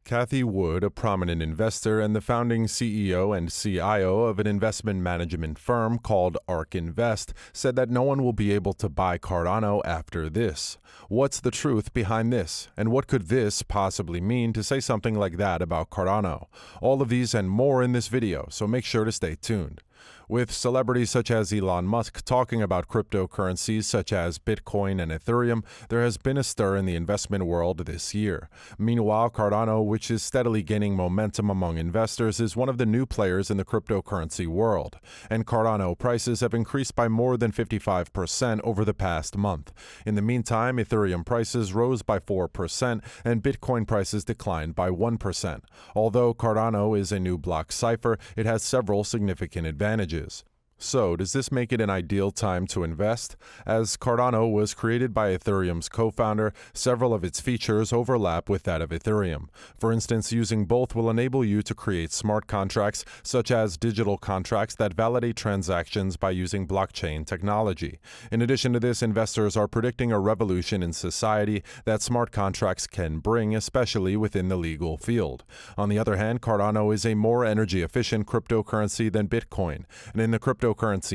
Cathie Wood, a prominent investor and the founding CEO and CIO of an investment management firm called ARK Invest, said that no one will be able to buy Cardano after this. What's the truth behind this? And what could this possibly mean to say something like that about Cardano? All of these and more in this video, so make sure to stay tuned. With celebrities such as Elon Musk talking about cryptocurrencies such as Bitcoin and Ethereum, there has been a stir in the investment world this year. Meanwhile, Cardano, which is steadily gaining momentum among investors, is one of the new players in the cryptocurrency world. And Cardano prices have increased by more than 55% over the past month. In the meantime, Ethereum prices rose by 4% and Bitcoin prices declined by 1%. Although Cardano is a new block cipher, it has several significant advantages. So, does this make it an ideal time to invest? As Cardano was created by Ethereum's co-founder, several of its features overlap with that of Ethereum. For instance, using both will enable you to create smart contracts, such as digital contracts that validate transactions by using blockchain technology. In addition to this, investors are predicting a revolution in society that smart contracts can bring, especially within the legal field. On the other hand, Cardano is a more energy-efficient cryptocurrency than Bitcoin, and in the cryptocurrency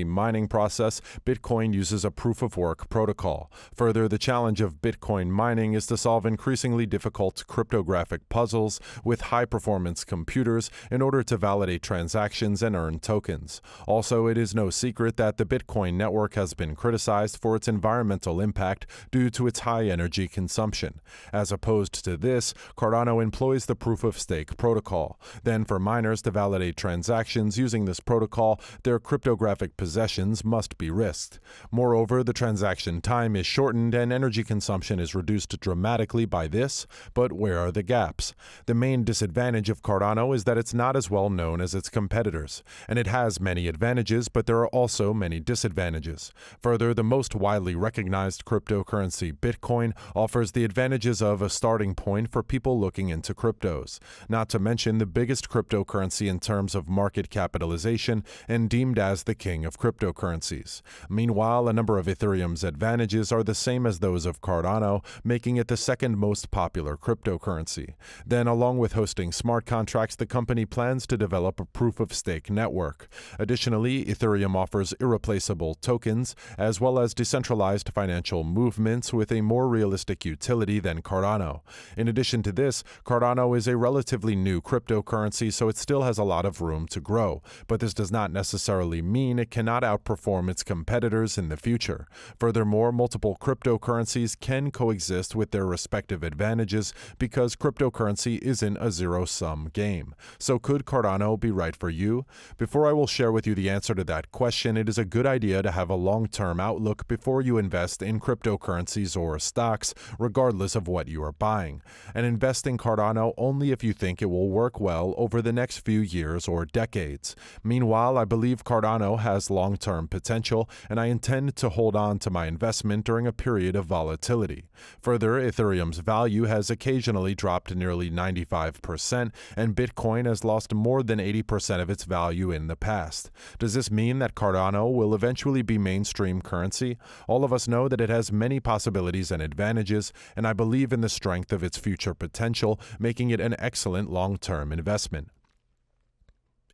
mining process, Bitcoin uses a proof-of-work protocol. Further, the challenge of Bitcoin mining is to solve increasingly difficult cryptographic puzzles with high-performance computers in order to validate transactions and earn tokens. Also, it is no secret that the Bitcoin network has been criticized for its environmental impact due to its high energy consumption. As opposed to this, Cardano employs the proof-of-stake protocol. Then, for miners to validate transactions using this protocol, their cryptographic possessions must be risked. Moreover, the transaction time is shortened and energy consumption is reduced dramatically by this, but where are the gaps? The main disadvantage of Cardano is that it's not as well known as its competitors, and it has many advantages, but there are also many disadvantages. Further, the most widely recognized cryptocurrency, Bitcoin, offers the advantages of a starting point for people looking into cryptos, not to mention the biggest cryptocurrency in terms of market capitalization and deemed as the king of cryptocurrencies. Meanwhile, a number of Ethereum's advantages are the same as those of Cardano, making it the second most popular cryptocurrency. Then, along with hosting smart contracts, the company plans to develop a proof-of-stake network. Additionally, Ethereum offers irreplaceable tokens, as well as decentralized financial movements with a more realistic utility than Cardano. In addition to this, Cardano is a relatively new cryptocurrency, so it still has a lot of room to grow, but this does not necessarily mean it cannot outperform its competitors in the future. Furthermore, multiple cryptocurrencies can coexist with their respective advantages because cryptocurrency isn't a zero-sum game. So could Cardano be right for you? Before I will share with you the answer to that question, it is a good idea to have a long-term outlook before you invest in cryptocurrencies or stocks, regardless of what you are buying. And invest in Cardano only if you think it will work well over the next few years or decades. Meanwhile, I believe Cardano has long-term potential, and I intend to hold on to my investment during a period of volatility. Further, Ethereum's value has occasionally dropped nearly 95%, and Bitcoin has lost more than 80% of its value in the past. Does this mean that Cardano will eventually be mainstream currency? All of us know that it has many possibilities and advantages, and I believe in the strength of its future potential, making it an excellent long-term investment.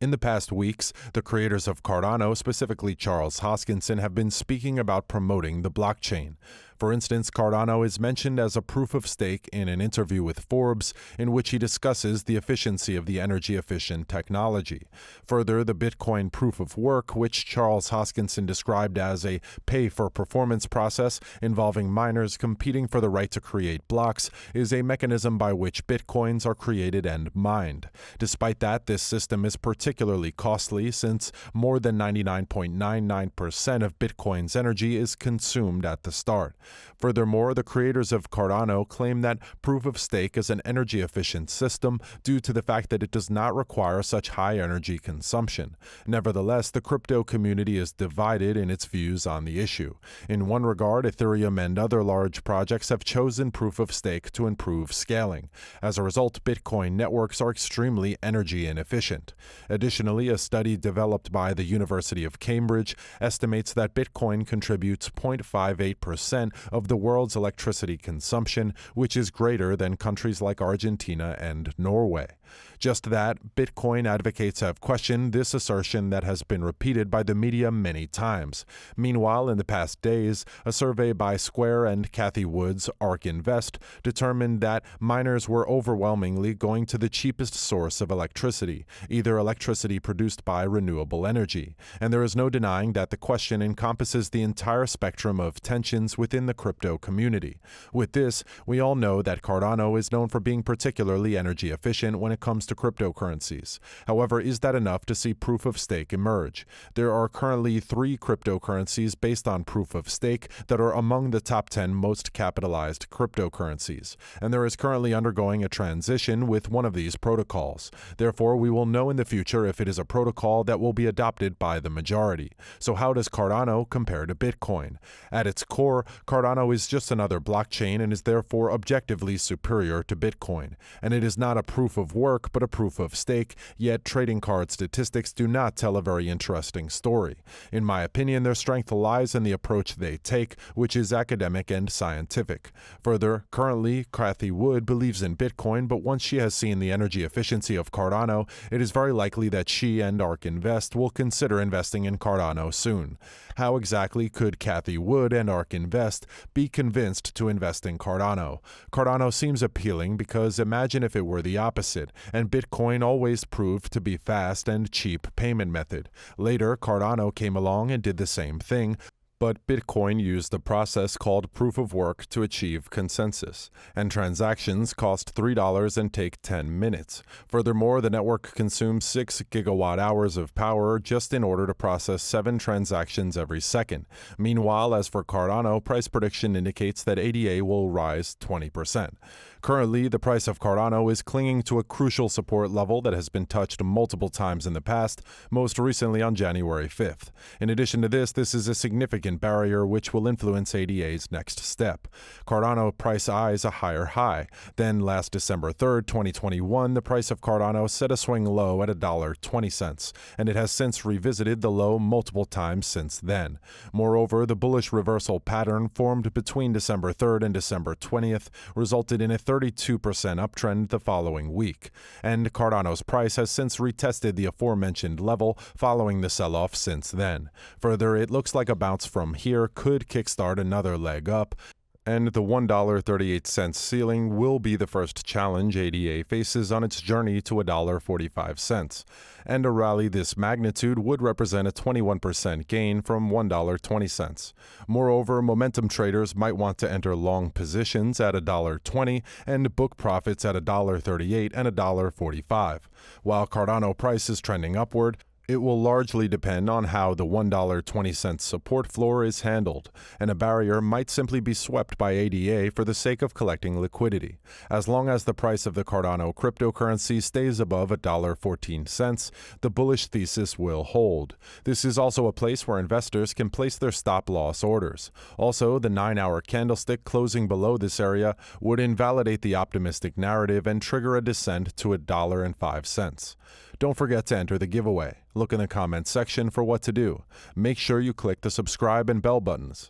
In the past weeks, the creators of Cardano, specifically Charles Hoskinson, have been speaking about promoting the blockchain. For instance, Cardano is mentioned as a proof of stake in an interview with Forbes, in which he discusses the efficiency of the energy-efficient technology. Further, the Bitcoin proof of work, which Charles Hoskinson described as a pay-for-performance process involving miners competing for the right to create blocks, is a mechanism by which Bitcoins are created and mined. Despite that, this system is particularly costly since more than 99.99% of Bitcoin's energy is consumed at the start. Furthermore, the creators of Cardano claim that proof-of-stake is an energy-efficient system due to the fact that it does not require such high energy consumption. Nevertheless, the crypto community is divided in its views on the issue. In one regard, Ethereum and other large projects have chosen proof-of-stake to improve scaling. As a result, Bitcoin networks are extremely energy inefficient. Additionally, a study developed by the University of Cambridge estimates that Bitcoin contributes 0.58% of the world's electricity consumption, which is greater than countries like Argentina and Norway. Just that, Bitcoin advocates have questioned this assertion that has been repeated by the media many times. Meanwhile, in the past days, a survey by Square and Cathie Wood's ARK Invest determined that miners were overwhelmingly going to the cheapest source of electricity, either electricity produced by renewable energy. And there is no denying that the question encompasses the entire spectrum of tensions within the crypto community. With this, we all know that Cardano is known for being particularly energy efficient when it comes to cryptocurrencies. However, is that enough to see proof of stake emerge? There are currently 3 cryptocurrencies based on proof of stake that are among the top 10 most capitalized cryptocurrencies, and there is currently undergoing a transition with one of these protocols. Therefore, we will know in the future if it is a protocol that will be adopted by the majority. So how does Cardano compare to Bitcoin? At its core, Cardano is just another blockchain and is therefore objectively superior to Bitcoin. And it is not a proof of work, but a proof of stake, yet trading card statistics do not tell a very interesting story. In my opinion, their strength lies in the approach they take, which is academic and scientific. Further, currently, Cathie Wood believes in Bitcoin, but once she has seen the energy efficiency of Cardano, it is very likely that she and ARK Invest will consider investing in Cardano soon. How exactly could Cathie Wood and ARK Invest be convinced to invest in Cardano? Cardano seems appealing because imagine if it were the opposite, and Bitcoin always proved to be fast and cheap payment method. Later, Cardano came along and did the same thing, but Bitcoin used a process called proof of work to achieve consensus, and transactions cost $3 and take 10 minutes. Furthermore, the network consumes 6 gigawatt-hours of power just in order to process 7 transactions every second. Meanwhile, as for Cardano, price prediction indicates that ADA will rise 20%. Currently, the price of Cardano is clinging to a crucial support level that has been touched multiple times in the past, most recently on January 5th. In addition to this is a significant barrier which will influence ADA's next step. Cardano price eyes a higher high. Then last December 3rd, 2021, the price of Cardano set a swing low at $1.20, and it has since revisited the low multiple times since then. Moreover, the bullish reversal pattern formed between December 3rd and December 20th resulted in a 32% uptrend the following week, and Cardano's price has since retested the aforementioned level following the sell-off since then. Further, it looks like a bounce from here could kickstart another leg up, and the $1.38 ceiling will be the first challenge ADA faces on its journey to $1.45, and a rally this magnitude would represent a 21% gain from $1.20. Moreover, momentum traders might want to enter long positions at $1.20 and book profits at $1.38 and $1.45. While Cardano price is trending upward, it will largely depend on how the $1.20 support floor is handled, and a barrier might simply be swept by ADA for the sake of collecting liquidity. As long as the price of the Cardano cryptocurrency stays above $1.14, the bullish thesis will hold. This is also a place where investors can place their stop-loss orders. Also, the 9-hour candlestick closing below this area would invalidate the optimistic narrative and trigger a descent to $1.05. Don't forget to enter the giveaway. Look in the comments section for what to do. Make sure you click the subscribe and bell buttons.